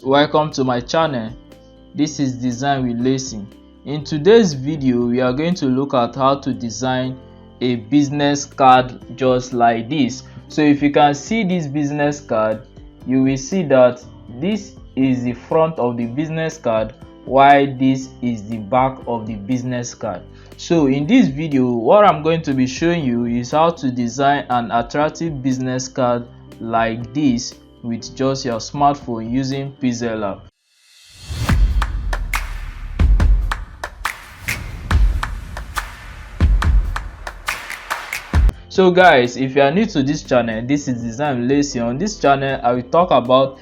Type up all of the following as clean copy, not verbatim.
welcome to my channel. This is Design with LEESI. In today's video we are going to look at how to design a business card just like this. So if you can see this business card, you will see that this is the front of the business card while this is the back of the business card. So in this video what I'm going to be showing you is how to design an attractive business card like this with just your smartphone using Pixellab. So guys, if you are new to this channel, this is Design with LEESI. On this channel I will talk about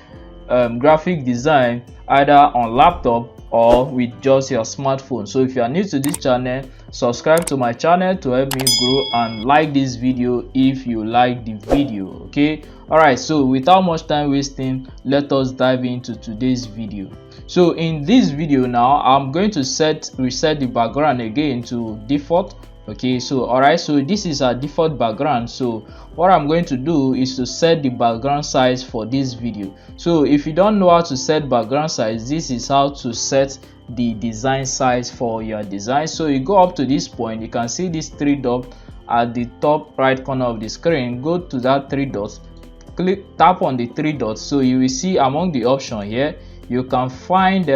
graphic design either on laptop or with just your smartphone. So if you are new to this channel, subscribe to my channel to help me grow, and like this video if you like the video. Okay, all right, so without much time wasting, let us dive into today's video. So in this video now I'm going to reset the background again to default. Okay, so all right, so this is our default background. So what I'm going to do is to set the background size for this video. So if you don't know how to set background size, this is how to set the design size for your design. So you go up to this point, you can see this three dots at the top right corner of the screen. Go to that three dots, tap on the three dots. So you will see among the option here you can find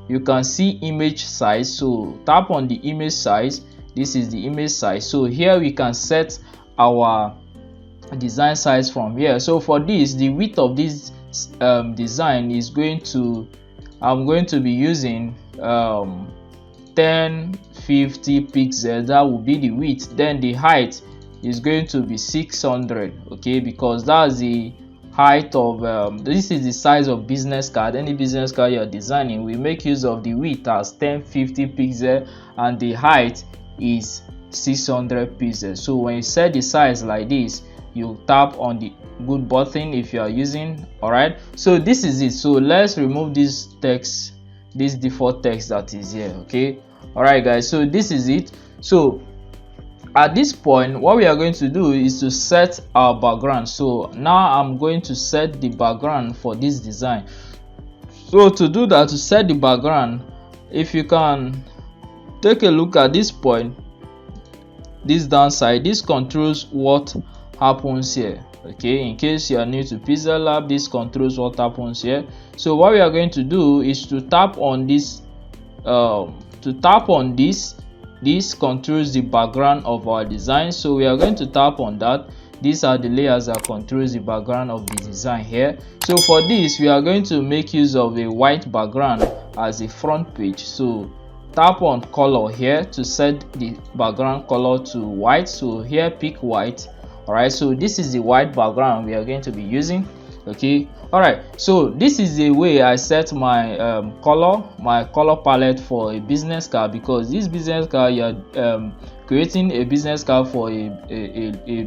you can see image size. So tap on the image size. This is the image size. So here we can set our design size from here. So for this, the width of this design is I'm going to be using 1050 pixels. That will be the width. Then the height is going to be 600. Okay, because that's the height of this is the size of business card. Any business card you're designing, we make use of the width as 1050 pixels and the height is 600 pixels. So when you set the size like this, you tap on the good button if you are using. All right, so this is it. So let's remove this text, this default text that is here. Okay, all right guys, so this is it. So at this point what we are going to do is to set our background. So now I'm going to set the background for this design. So to do that, to set the background, if you can take a look at this point, this downside, this controls what happens here. Okay, in case you are new to Pixellab, this controls what happens here. So what we are going to do is to tap on this this controls the background of our design. So we are going to tap on that. These are the layers that controls the background of the design here. So for this we are going to make use of a white background as a front page. So tap on color here to set the background color to white. So here pick white. All right, so this is the white background we are going to be using. Okay, all right, so this is the way I set my color palette for a business card, because this business card, you're creating a business card for a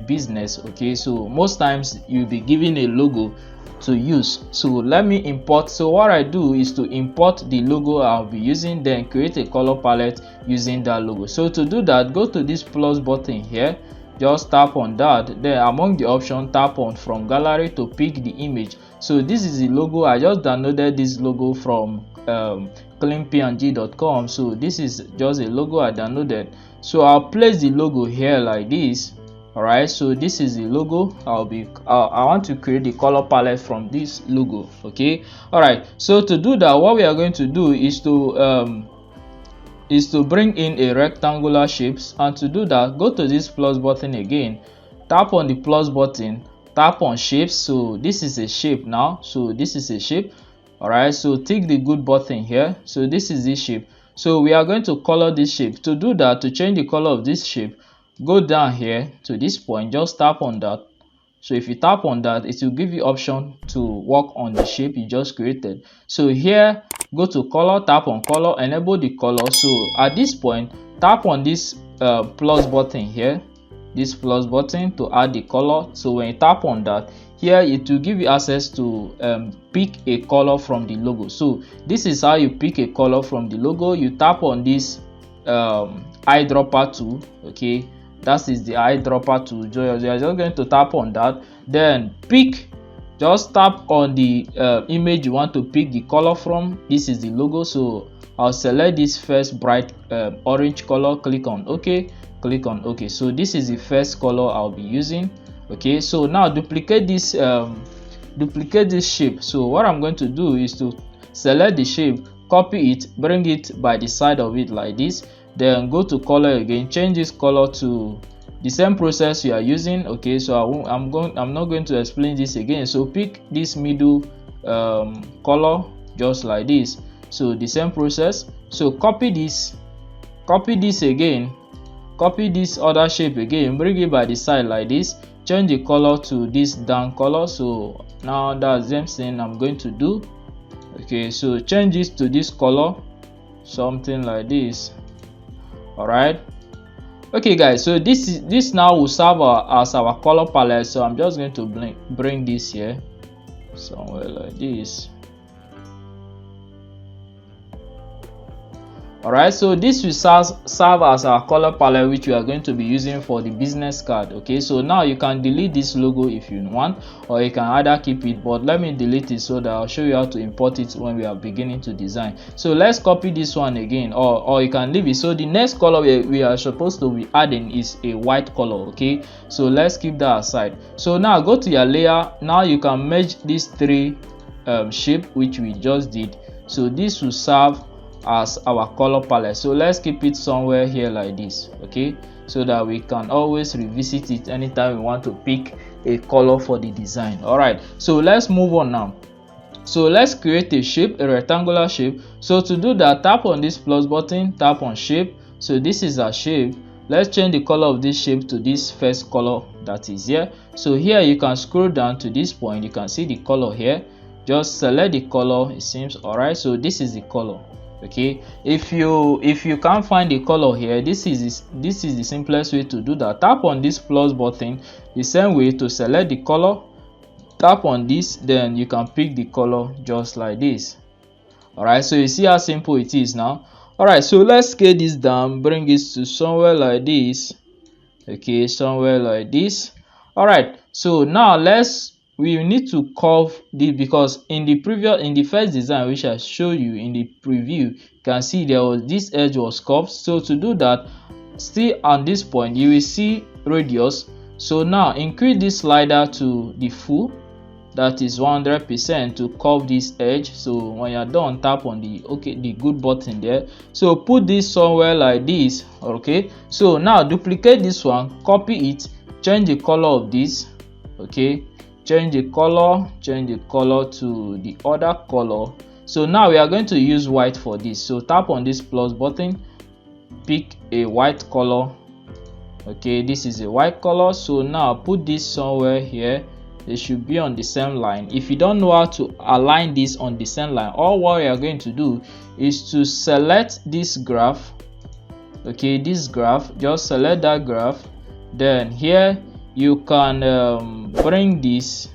business. Okay, so most times you'll be given a logo to use. So let me import. So what I do is to import the logo I'll be using, then create a color palette using that logo. So to do that, go to this plus button here, just tap on that, then among the option tap on from gallery to pick the image. So this is the logo. I just downloaded this logo from cleanpng.com. so this is just a logo I downloaded. So I'll place the logo here like this. All right, so this is the logo. I want to create the color palette from this logo. Okay, all right, so to do that, what we are going to do is to bring in a rectangular shapes. And to do that, go to this plus button again, tap on the plus button, tap on shapes. So this is a shape now. So this is a shape. All right, so tick the good button here. So this is this shape. So we are going to color this shape. To do that, to change the color of this shape, go down here to this point, just tap on that. So if you tap on that, it will give you option to work on the shape you just created. So here, go to color, tap on color, enable the color. So at this point, tap on this plus button here, this plus button to add the color. So when you tap on that, here it will give you access to pick a color from the logo. So this is how you pick a color from the logo. You tap on this eyedropper tool. Okay, that is the eyedropper tool. You are just going to tap on that, then pick just tap on the image you want to pick the color from. This is the logo, so I'll select this first bright orange color, click on OK, click on OK. So this is the first color I'll be using. Okay, so now duplicate this shape. So what I'm going to do is to select the shape, copy it, bring it by the side of it like this, then go to color again, change this color to the same process you are using. Okay, so I'm not going to explain this again. So pick this middle color just like this. So the same process. So copy this again, copy this other shape again, bring it by the side like this, change the color to this down color. So now that's the same thing I'm going to do. Okay, so change this to this color, something like this. All right. Okay guys, so this now will serve as our color palette. So I'm just going to bring this here somewhere like this. Alright, so this will serve as our color palette, which we are going to be using for the business card. Okay, so now you can delete this logo if you want, or you can either keep it, but let me delete it so that I'll show you how to import it when we are beginning to design. So let's copy this one again, or you can leave it. So the next color we are supposed to be adding is a white color. Okay, so let's keep that aside. So now go to your layer. Now you can merge these three shape which we just did. So this will serve as our color palette. So let's keep it somewhere here like this. Okay, so that we can always revisit it anytime we want to pick a color for the design. All right, so let's move on now. So let's create a shape, a rectangular shape. So to do that, tap on this plus button, tap on shape. So this is our shape. Let's change the color of this shape to this first color that is here. So here you can scroll down to this point, you can see the color here. Just select the color, it seems. All right, so this is the color. Okay, if you can't find the color here, this is the simplest way to do that. Tap on this plus button, the same way to select the color. Tap on this, then you can pick the color just like this. All right, so you see how simple it is now. All right, so let's scale this down, bring it to somewhere like this. Okay, somewhere like this. All right, so now we need to curve this, because in the first design which I showed you in the preview, you can see this edge was curved. So to do that, still on this point you will see radius. So now increase this slider to the full, that is 100%, to curve this edge. So when you're done, tap on the good button there. So put this somewhere like this. Okay, so now duplicate this one, copy it, change the color of this. Okay, change the color to the other color. So now we are going to use white for this. So tap on this plus button, pick a white color. Okay, this is a white color. So now put this somewhere here. They should be on the same line. If you don't know how to align this on the same line, all what we are going to do is to select this graph. Okay, this graph, just select that graph. Then here you can bring this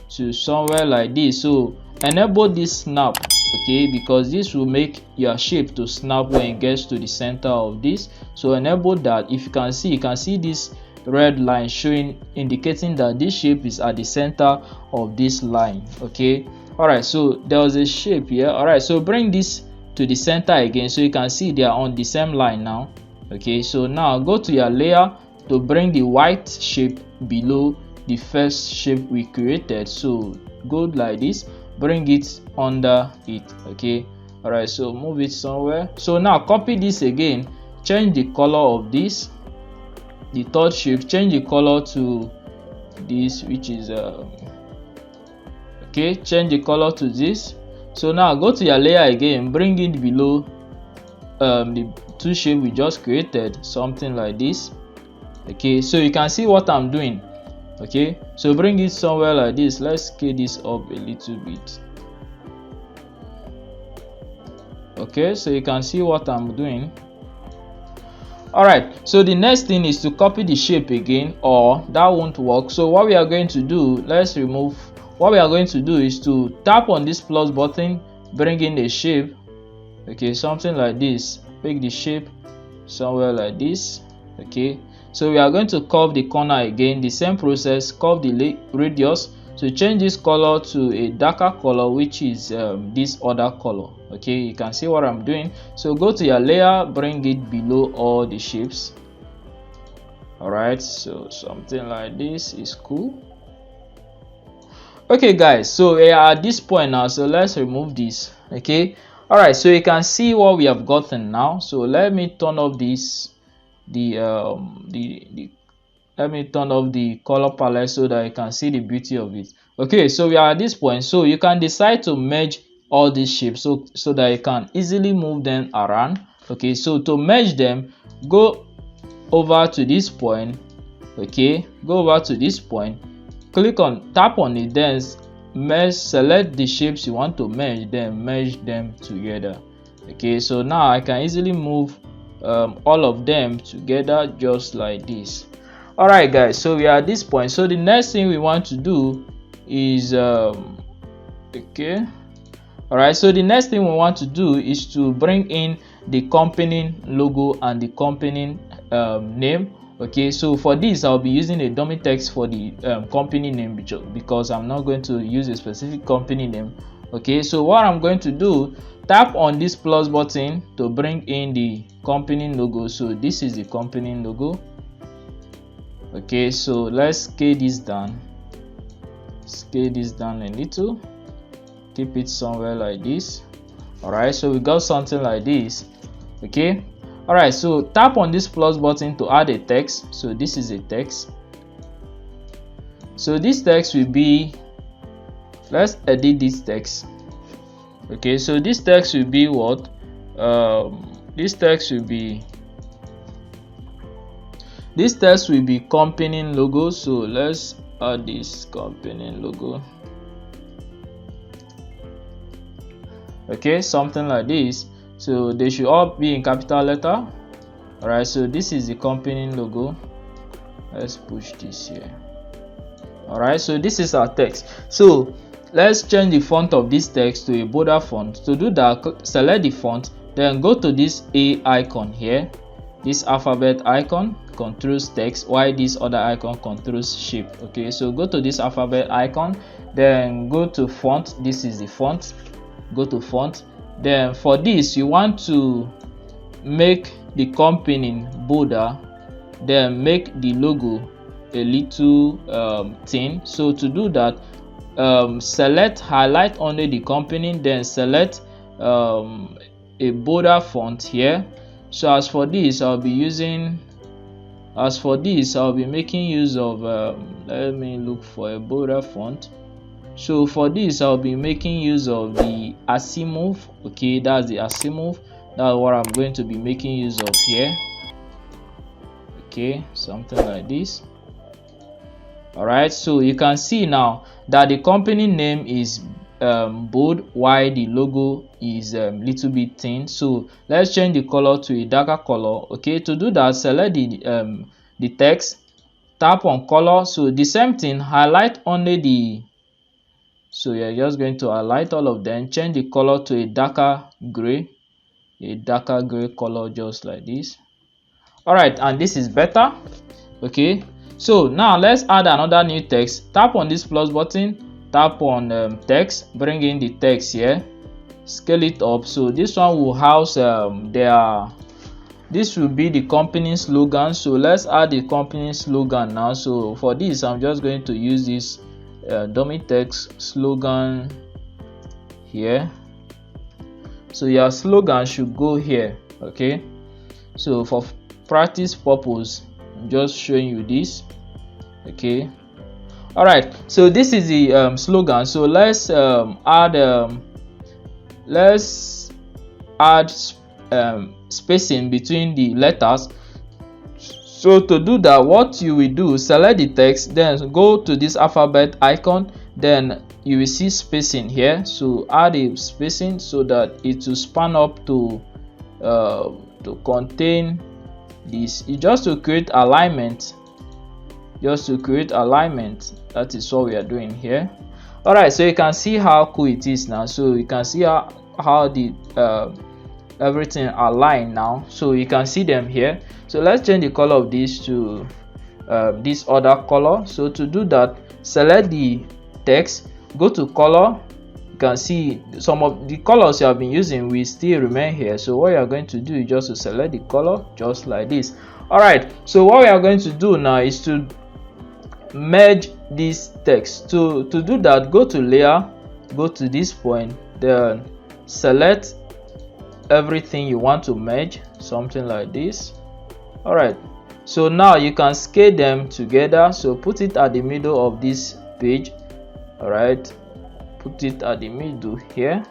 to somewhere like this. So enable this snap. Okay, because this will make your shape to snap when it gets to the center of this. So enable that. If you can see this red line showing, indicating that this shape is at the center of this line. Okay, all right, so there was a shape here. All right, so bring this to the center again, so you can see they are on the same line now. Okay, so now go to your layer to bring the white shape below the first shape we created. So go like this, bring it under it. Okay, all right, so move it somewhere. So now copy this again, change the color of this, the third shape, change the color to this, which is okay, change the color to this. So now go to your layer again, bring it below the two shape we just created, something like this. Okay, so you can see what I'm doing. Okay, so bring it somewhere like this. Let's scale this up a little bit. Okay, so you can see what I'm doing. All right, so the next thing is to copy the shape again, or that won't work. So what we are going to do, what we are going to do is to tap on this plus button, bring in a shape. Okay, something like this. Pick the shape somewhere like this. Okay, so we are going to curve the corner again, the same process, curve the radius So change this color to a darker color, which is this other color. Okay, you can see what I'm doing. So go to your layer, bring it below all the shapes. All right, so something like this is cool. Okay guys, so we are at this point now, so let's remove this. Okay, all right, so you can see what we have gotten now. So let me turn off this, let me turn off the color palette so that you can see the beauty of it. Okay, so we are at this point, so you can decide to merge all these shapes so that you can easily move them around. Okay, so to merge them, go over to this point. Okay, go over to this point, tap on it, then merge, select the shapes you want to merge, then merge them together. Okay, so now I can easily move all of them together just like this. All right guys, so we are at this point. So the next thing we want to do is okay, all right, so the next thing we want to do is to bring in the company logo and the company name. Okay, so for this I'll be using a dummy text for the company name because I'm not going to use a specific company name. Okay, so what I'm going to do, tap on this plus button to bring in the company logo. So this is the company logo. Okay, so let's scale this down a little, keep it somewhere like this. All right, so we got something like this. Okay, all right, so tap on this plus button to add a text. So this is a text. So this text will be, let's edit this text. Okay, so this text will be what? This text will be company logo. So let's add this company logo. Okay, something like this. So they should all be in capital letter. All right, so this is the company logo. Let's push this here. All right, so this is our text. So let's change the font of this text to a bolder font. To do that, select the font, then go to this A icon here, this alphabet icon controls text, while this other icon controls shape. Okay, so go to this alphabet icon, then go to font. This is the font. Go to font. Then for this, you want to make the company bolder, then make the logo a little thin. So to do that, select highlight under the company, then select a bolder font here. So as for this, I'll be making use of let me look for a bolder font. So for this, I'll be making use of the Asimov. Okay, that's the Asimov. That's what I'm going to be making use of here. Okay, something like this. All right, so you can see now that the company name is bold while the logo is little bit thin. So let's change the color to a darker color. Okay, to do that, select the text, tap on color. So the same thing, highlight only the, so you're just going to highlight all of them, change the color to a darker gray color, just like this. All right, and this is better. Okay, so now let's add another new text. Tap on this plus button, tap on text, bring in the text here, scale it up. So this one will house this will be the company slogan. So let's add the company slogan now. So for this, I'm just going to use this dummy text slogan here. So your slogan should go here. Okay, so for practice purpose, I'm just showing you this. Okay, all right, so this is the slogan. So let's add spacing between the letters. So to do that, what you will do, select the text, then go to this alphabet icon, then you will see spacing here. So add a spacing so that it will span up to contain this. It's just to create alignment. That is what we are doing here. All right, so you can see how cool it is now. So you can see how the everything aligned now. So you can see them here. So let's change the color of this to this other color. So to do that, select the text, go to color. You can see some of the colors you have been using will still remain here. So what you are going to do is just to select the color just like this. All right, so what we are going to do now is to merge this text. To do that, go to layer, go to this point, then select everything you want to merge, something like this. All right, so now you can scale them together. So put it at the middle of this page. All right, put it at the middle here.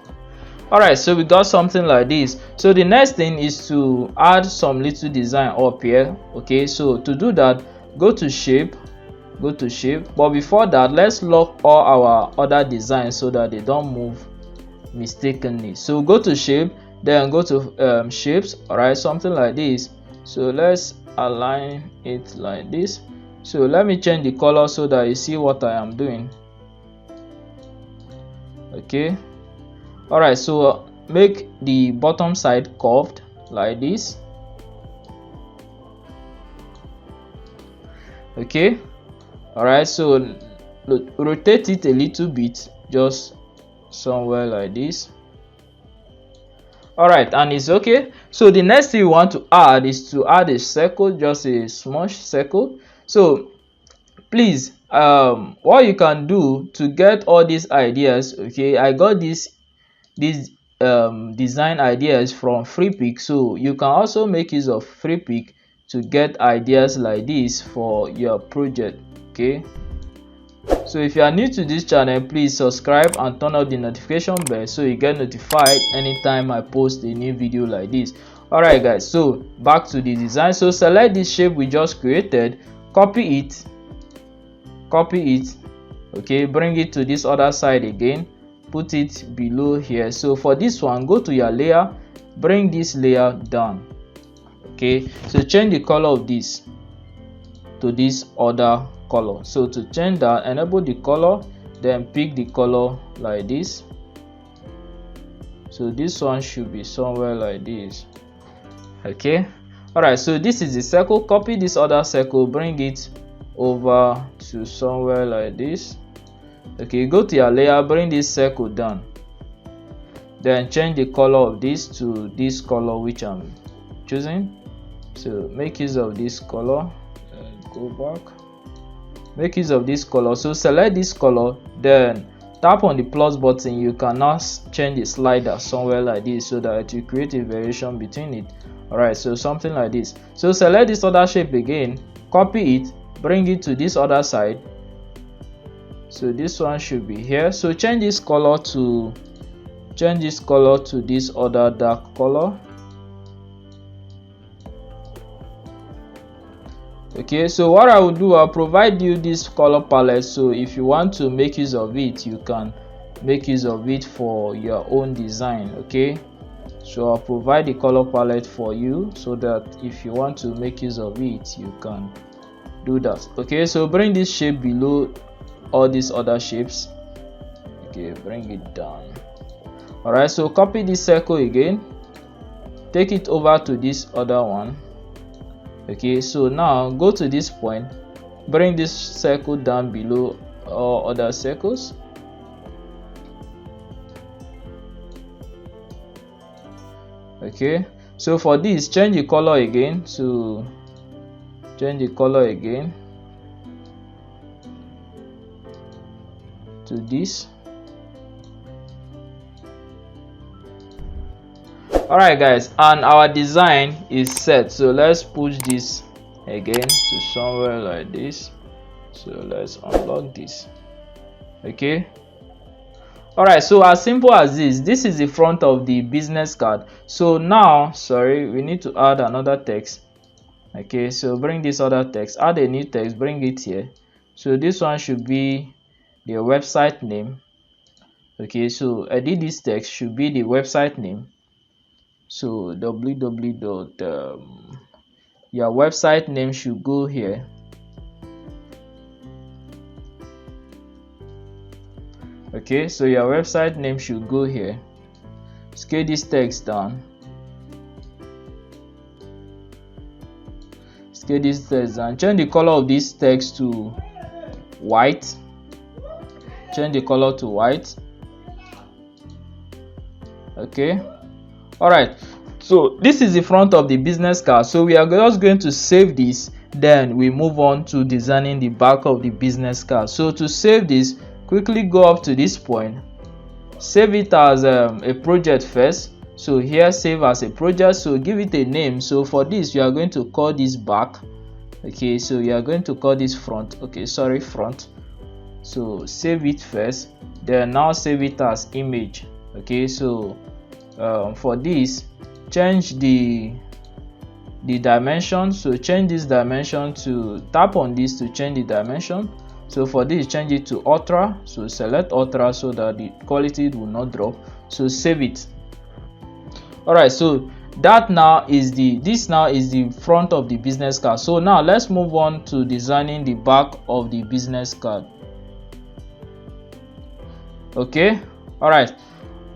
All right, so we got something like this. So the next thing is to add some little design up here. Okay, so to do that, go to shape, but before that, let's lock all our other designs so that they don't move mistakenly. So go to shape, then go to shapes. All right, something like this. So let's align it like this. So let me change the color so that you see what I am doing. Okay, all right, so make the bottom side curved like this. Okay, all right, so rotate it a little bit, just somewhere like this. All right, and it's okay. So the next thing you want to add is to add a circle, just a small circle. So please, what you can do to get all these ideas, okay, I got these design ideas from FreePic, so you can also make use of FreePic to get ideas like this for your project. Okay, so if you are new to this channel, please subscribe and turn on the notification bell so you get notified anytime I post a new video like this. All right guys, so back to the design. So select this shape we just created, copy it, okay, bring it to this other side again, put it below here. So for this one, go to your layer, bring this layer down. Okay, so change the color of this to this other color. So to change that, enable the color, then pick the color like this. So this one should be somewhere like this. Okay, all right, so this is the circle. Copy this other circle, bring it over to somewhere like this. Okay, go to your layer, bring this circle down, then change the color of this to this color which I'm choosing. So make use of this color, go back, make use of this color. So select this color, then tap on the plus button. You can now change the slider somewhere like this so that it will create a variation between it. All right, so something like this. So select this other shape again, copy it, bring it to this other side. So this one should be here. So change this color to this other dark color. Okay, so what I will do, I'll provide you this color palette, so if you want to make use of it, you can make use of it for your own design. Okay, so I'll provide the color palette for you so that if you want to make use of it, you can do that. Okay, so bring this shape below all these other shapes. Okay, bring it down. All right, so copy this circle again, take it over to this other one. Okay, so now go to this point, bring this circle down below all other circles. Okay, so for this, change the color again to this. All right guys, and our design is set. So let's push this again to somewhere like this. So let's unlock this. Okay, all right, so as simple as this is the front of the business card. So now, sorry, we need to add another text. Okay, so bring this other text, add a new text, bring it here. So this one should be the website name. Okay, so edit this text, should be the website name. So www. Your website name should go here. Okay, so your website name should go here. Scale this text down. Scale this text down. Change the color of this text to white. change the color to white. Okay, all right, so this is the front of the business card. So we are just going to save this, then we move on to designing the back of the business card. So to save this, quickly go up to this point, save it as a project first. So here, save as a project, so give it a name. So for this, you are going to call this back. Okay, so you are going to call this front. Okay, sorry, front. So save it first, then now save it as image. Okay, so for this, change the dimension. So change this dimension to, tap on this to change the dimension. So for this, change it to ultra. So select ultra so that the quality will not drop. So save it. All right, so that now is this now is the front of the business card. So now let's move on to designing the back of the business card. Okay, all right,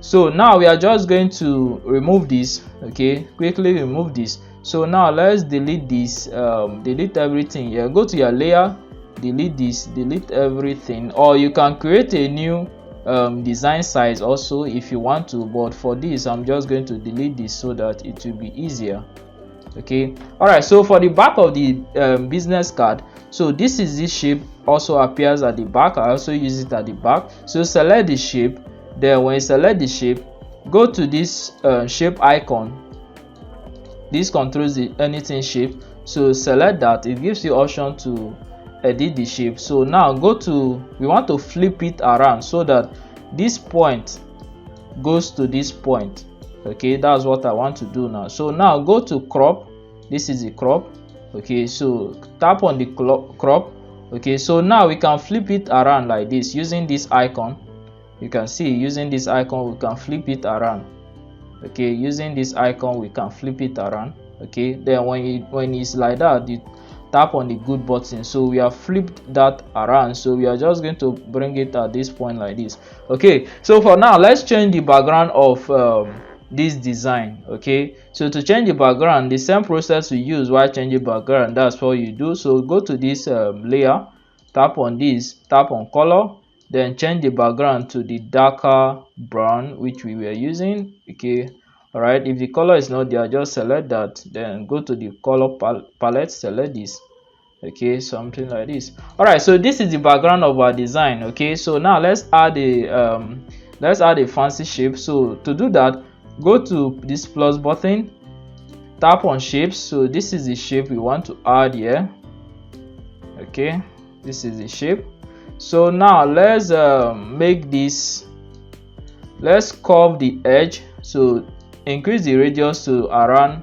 so now we are just going to remove this. Okay, quickly remove this. So now let's delete this, delete everything. Yeah, go to your layer, delete this, delete everything, or you can create a new design size also if you want to, but for this I'm just going to delete this so that it will be easier. Okay, all right, so for the back of the business card, so this is this shape, also appears at the back. I also use it at the back. So select the shape, then when you select the shape, go to this shape icon. This controls the anything shape, so select that. It gives you option to edit the shape. So now go to, we want to flip it around so that this point goes to this point. Okay, that's what I want to do now. So now go to crop. This is the crop. Okay, so tap on the crop. Okay, so now we can flip it around like this using this icon. You can see, using this icon we can flip it around. Okay, using this icon we can flip it around. Okay, then when it's like that, you tap on the good button. So we have flipped that around, so we are just going to bring it at this point like this. Okay, so for now let's change the background of this design. Okay, so to change the background, the same process we use while changing background, that's what you do. So go to this layer, tap on this, tap on color, then change the background to the darker brown which we were using. Okay, all right, if the color is not there, just select that, then go to the color palette, select this. Okay, something like this. All right, so this is the background of our design. Okay, so now let's add a fancy shape. So to do that, go to this plus button, tap on shapes. So this is the shape we want to add here. Okay, this is the shape. So now let's make this, let's curve the edge. So increase the radius to around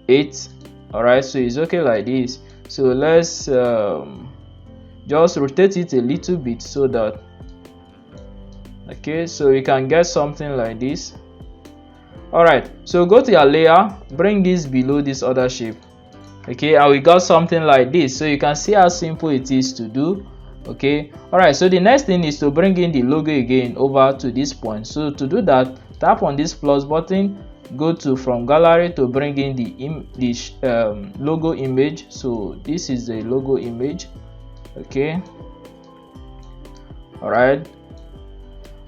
8. All right, so it's okay like this. So let's just rotate it a little bit so that, okay, so you can get something like this. All right, so go to your layer, bring this below this other shape. Okay, and we got something like this. So you can see how simple it is to do. Okay, all right, so the next thing is to bring in the logo again over to this point. So to do that, tap on this plus button, go to from gallery to bring in the logo image. So this is the logo image. Okay, all right,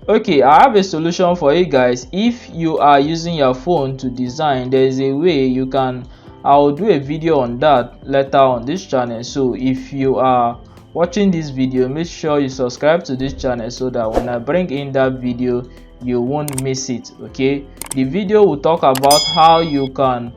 okay, I have a solution for you guys. If you are using your phone to design, there is a way you can, I'll do a video on that later on this channel. So if you are watching this video, make sure you subscribe to this channel so that when I bring in that video, you won't miss it. Okay, the video will talk about how you can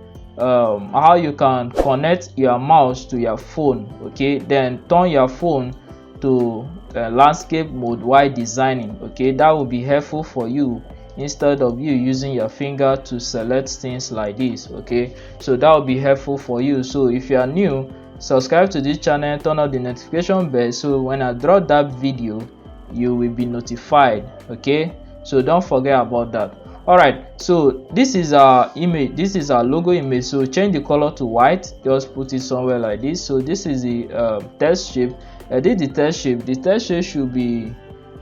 connect your mouse to your phone. Okay, then turn your phone to landscape mode while designing. Okay, that will be helpful for you instead of you using your finger to select things like this. Okay, so that will be helpful for you. So if you are new, subscribe to this channel, turn on the notification bell, so when I drop that video you will be notified. Okay, so don't forget about that. All right, so this is our image, this is our logo image. So change the color to white, just put it somewhere like this. So this is the text shape. Edit the text shape. The text shape should be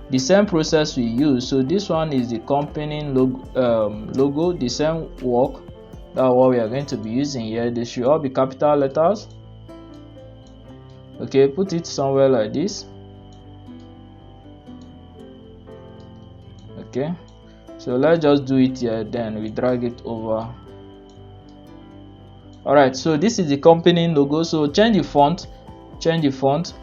the same process we use. So this one is the company logo, the same work. That's what we are going to be using here. They should all be capital letters. Okay, put it somewhere like this. Okay, so let's just do it here, then we drag it over. All right, so this is the company logo. So change the font.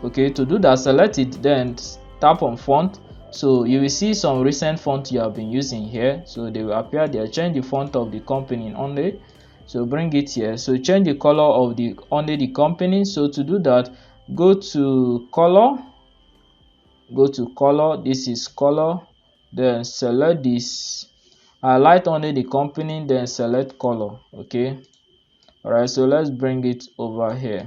Okay, to do that, select it, then tap on font. So you will see some recent font you have been using here, so they will appear there. Change the font of the company only, so bring it here. So change the color of the only the company. So to do that, go to color, this is color, then select this, highlight only the company, then select color. Okay, all right, so let's bring it over here.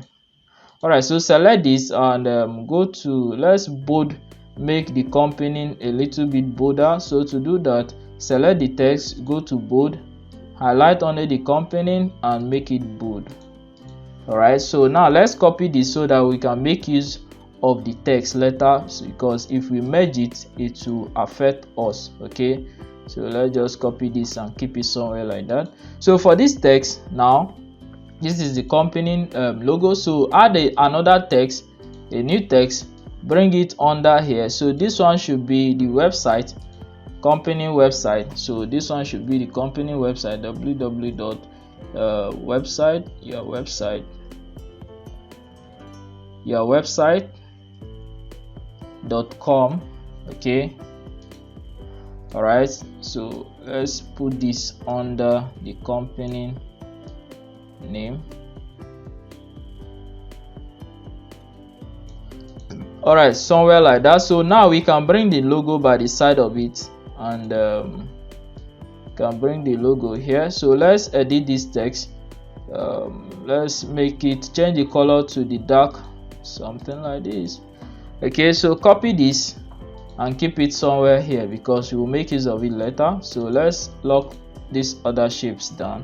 All right, so select this and go to, let's bold, make the company a little bit bolder. So to do that, select the text, go to bold, highlight only the company and make it bold. All right, so now let's copy this so that we can make use of the text later, because if we merge it, it will affect us. Okay, so let's just copy this and keep it somewhere like that. So for this text now, this is the company logo. So add another text, a new text, bring it under here. So this one should be the website, company website. So this one should be the company website, www.website, your website.com. Okay, all right, so let's put this under the company name. All right, somewhere like that. So now we can bring the logo by the side of it, and can bring the logo here. So let's edit this text. Let's make it, change the color to the dark, something like this. Okay, so copy this and keep it somewhere here, because we will make use of it later. So let's lock these other shapes down.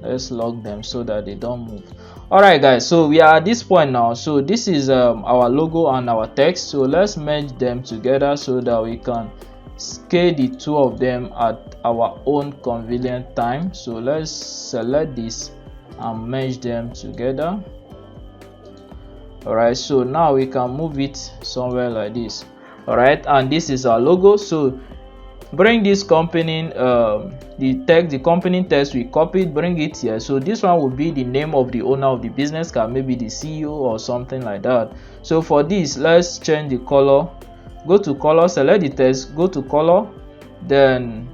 Let's lock them so that they don't move. All right guys, so we are at this point now. So this is our logo and our text. So let's merge them together so that we can scale the two of them at our own convenient time. So let's select this and merge them together. All right, so now we can move it somewhere like this. All right, and this is our logo. So bring this company, the company text we copied, bring it here. So this one will be the name of the owner of the business card, maybe the CEO or something like that. So for this, let's change the color. Go to color, select the text, go to color, then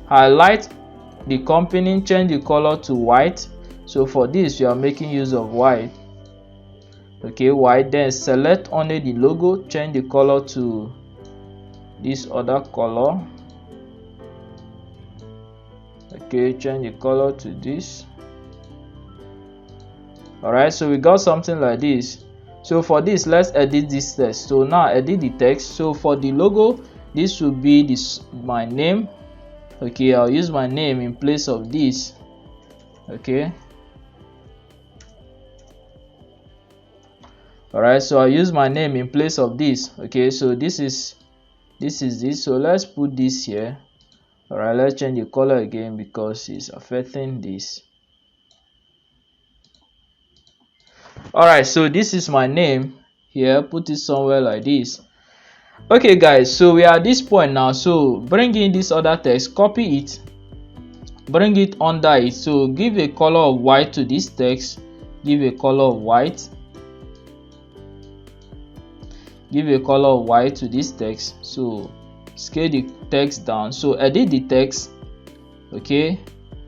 highlight the company, change the color to white. So for this, you are making use of white. Okay, white. Then select only the logo, change the color to this other color. Okay, change the color to this. All right, so we got something like this. So for this, let's edit this text. So now edit the text. So for the logo, this will be this, my name. Okay, I'll use my name in place of this. Okay, all right, so I'll use my name in place of this. Okay, so this is this. So let's put this here. All right, let's change the color again because it's affecting this. All right, so this is my name here. Put it somewhere like this. Okay guys, so we are at this point now. So bring in this other text, copy it, bring it under it. So give a color of white to this text, give a color of white, give a color of white to this text. So scale the text down. So edit the text. Okay,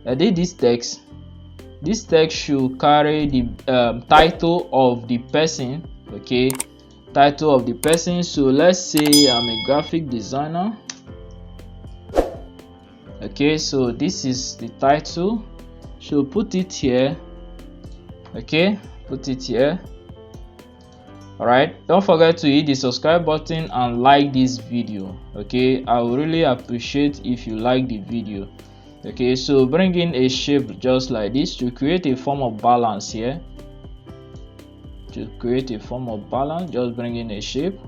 edit this text. This text should carry the title of the person. Okay, title of the person. So let's say I'm a graphic designer. Okay, so this is the title. So put it here. Okay, put it here. All right, don't forget to hit the subscribe button and like this video. Okay, I would really appreciate if you like the video. Okay, so bring in a shape just like this to create a form of balance here. To create a form of balance, just bring in a shape,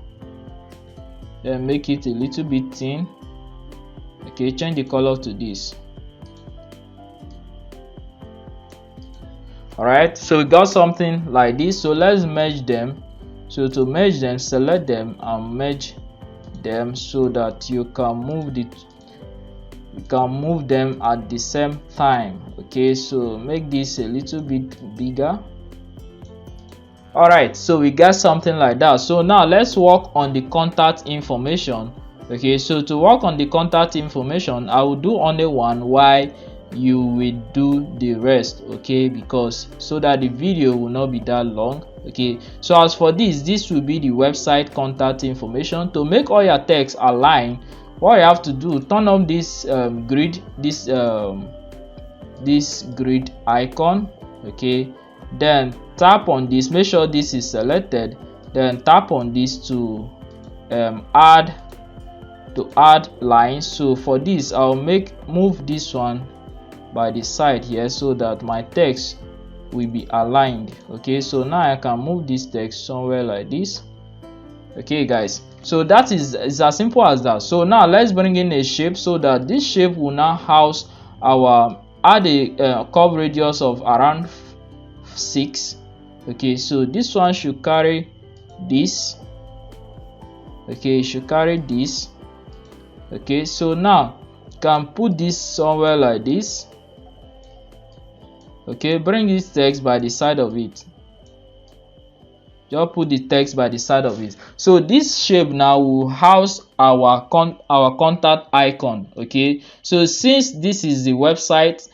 then make it a little bit thin. Okay, change the color to this. All right, so we got something like this. So let's merge them. So to merge them, select them and merge them so that you can move you can move them at the same time. Okay, so make this a little bit bigger. All right, so we got something like that. So now let's work on the contact information. Okay, so to work on the contact information, I will do only one while you will do the rest. Okay, because so that the video will not be that long. Okay, so as for this will be the website contact information. To make all your text align, what you have to do, turn on this grid, this grid icon. Okay, then tap on this, make sure this is selected, then tap on this to add lines. So for this, I'll move this one by the side here so that my text will be aligned. Okay, so now I can move this text somewhere like this. Okay guys, so that is as simple as that. So now let's bring in a shape so that this shape will now house our add a curve radius of around 6. Okay, so this one should carry this. Okay, it should carry this. Okay, so now you can put this somewhere like this. Okay, bring this text by the side of it. Just put the text by the side of it. So this shape now will house our contact icon. Okay, so since this is the website,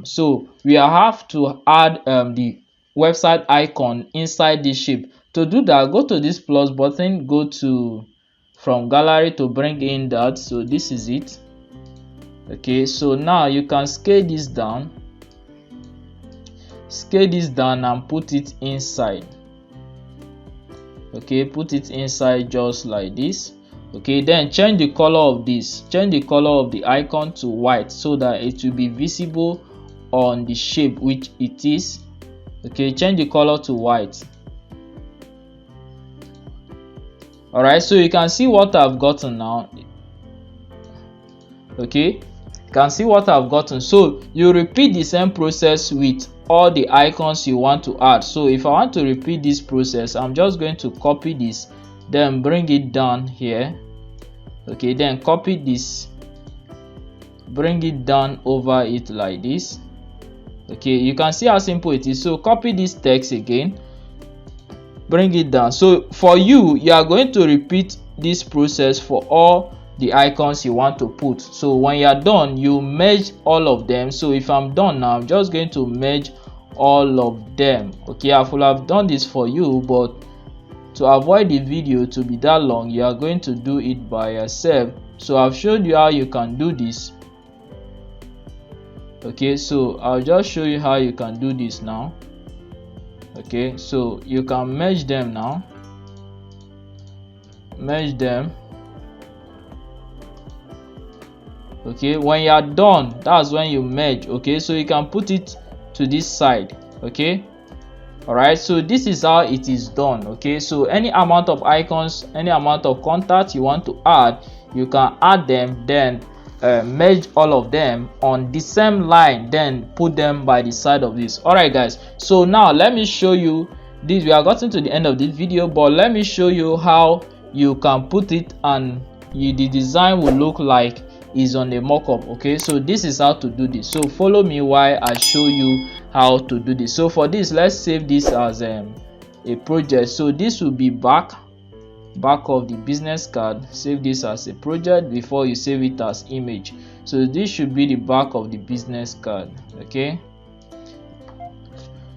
so we have to add the website icon inside this shape. To do that, go to this plus button, go to from gallery to bring in that. So this is it. Okay, so now you can scale this down and put it inside. Okay, put it inside just like this. Okay, then change the color of this, change the color of the icon to white so that it will be visible on the shape which it is. Okay, change the color to white. All right, so you can see what I've gotten now. Okay, you can see what I've gotten. So you repeat the same process with all the icons you want to add. So if I want to repeat this process, I'm just going to copy this, then bring it down here. Okay, then copy this, bring it down over it like this. Okay, you can see how simple it is. So copy this text again, bring it down. So for you are going to repeat this process for all the icons you want to put. So when you are done, you merge all of them. So if I'm done now, I'm just going to merge all of them. Okay, I will have done this for you, but to avoid the video to be that long, you are going to do it by yourself. So I've showed you how you can do this. Okay, so I'll just show you how you can do this now. Okay, so you can merge them now, merge them. Okay, when you are done, that's when you merge. Okay, so you can put it to this side. Okay, all right, so this is how it is done. Okay, so any amount of icons, any amount of contact you want to add, you can add them, then merge all of them on the same line, then put them by the side of this. All right guys, so now let me show you this. We are gotten to the end of this video, but let me show you how you can put it and the design will look like is on a mockup. Okay, so this is how to do this. So follow me while I show you how to do this. So for this, let's save this as a project. So this will be back of the business card. Save this as a project before you save it as image. So this should be the back of the business card. Okay,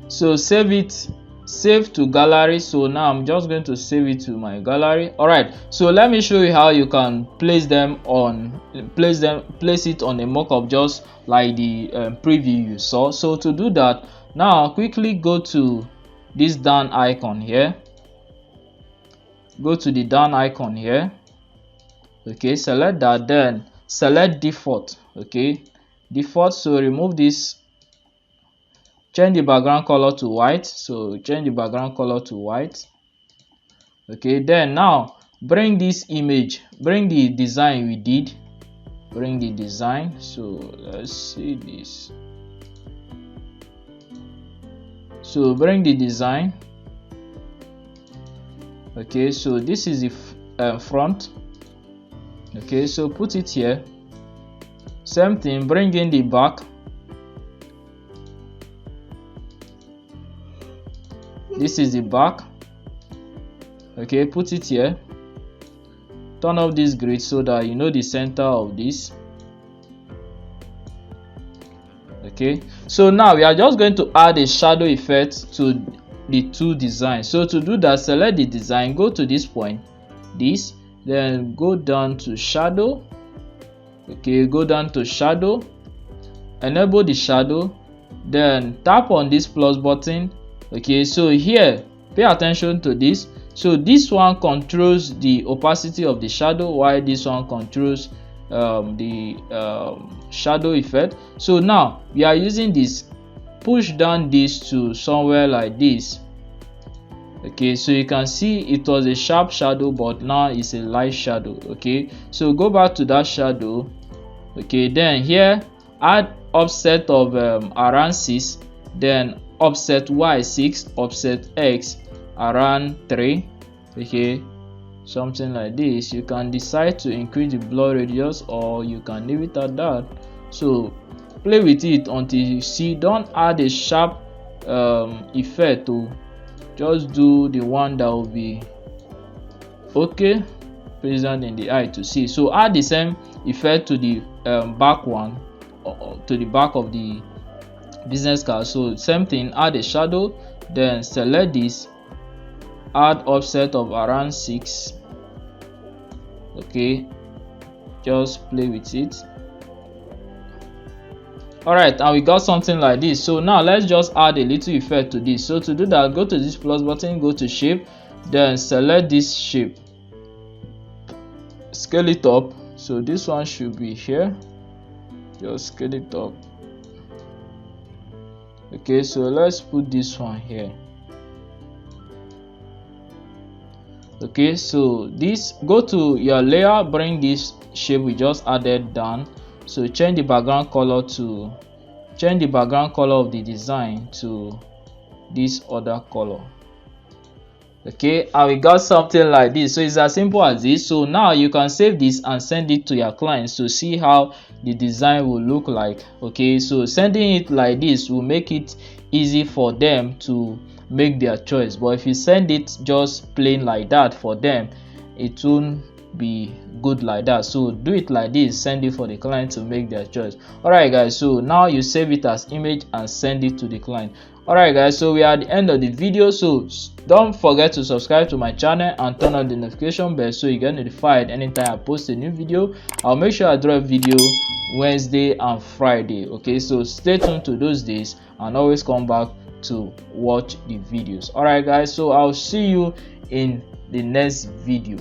so save it, save to gallery. So now I'm just going to save it to my gallery. All right, so let me show you how you can place them on, place it on a mockup just like the preview you saw. So to do that, now quickly go to this down icon here, go to the down icon here. Okay, select that, then select default. Okay, default. So remove this, change the background color to white. So change the background color to white. Okay, then now bring this image, bring the design we did, bring the design. So let's see this. So bring the design. Okay, so this is the front. Okay, so put it here. Same thing, bring in the back. This is the back. Okay, put it here. Turn off this grid so that you know the center of this. Okay, so now we are just going to add a shadow effect to the two designs. So to do that, select the design, go to this point, this, then go down to shadow. Okay, go down to shadow, enable the shadow, then tap on this plus button. Okay, so here pay attention to this. So this one controls the opacity of the shadow, while this one controls the shadow effect. So now we are using this, push down this to somewhere like this. Okay, so you can see it was a sharp shadow, but now it's a light shadow. Okay, so go back to that shadow. Okay, then here add offset of around 6, then offset y 6, offset x around 3. Okay, something like this. You can decide to increase the blur radius or you can leave it at that. So play with it until you see. Don't add a sharp effect to, just do the one that will be okay, present in the eye to see. So add the same effect to the back one, to the back of the business card. So same thing, add a shadow, then select this, add offset of around 6. Okay, just play with it. Alright, and we got something like this. So now let's just add a little effect to this. So to do that, go to this plus button, go to shape, then select this shape, scale it up. So this one should be here, just scale it up. Okay, so let's put this one here. Okay, so this, go to your layer, bring this shape we just added down. So change the background color to, change the background color of the design to this other color. Okay, and we got something like this. So it's as simple as this. So now you can save this and send it to your clients to see how the design will look like. Okay, so sending it like this will make it easy for them to make their choice, but if you send it just plain like that for them, it won't be good like that. So do it like this, send it for the client to make their choice. Alright guys, so now you save it as image and send it to the client. Alright guys, so we are at the end of the video. So don't forget to subscribe to my channel and turn on the notification bell so you get notified anytime I post a new video. I'll make sure I drop a video Wednesday and Friday. Okay, so stay tuned to those days and always come back to watch the videos. Alright guys, so I'll see you in the next video.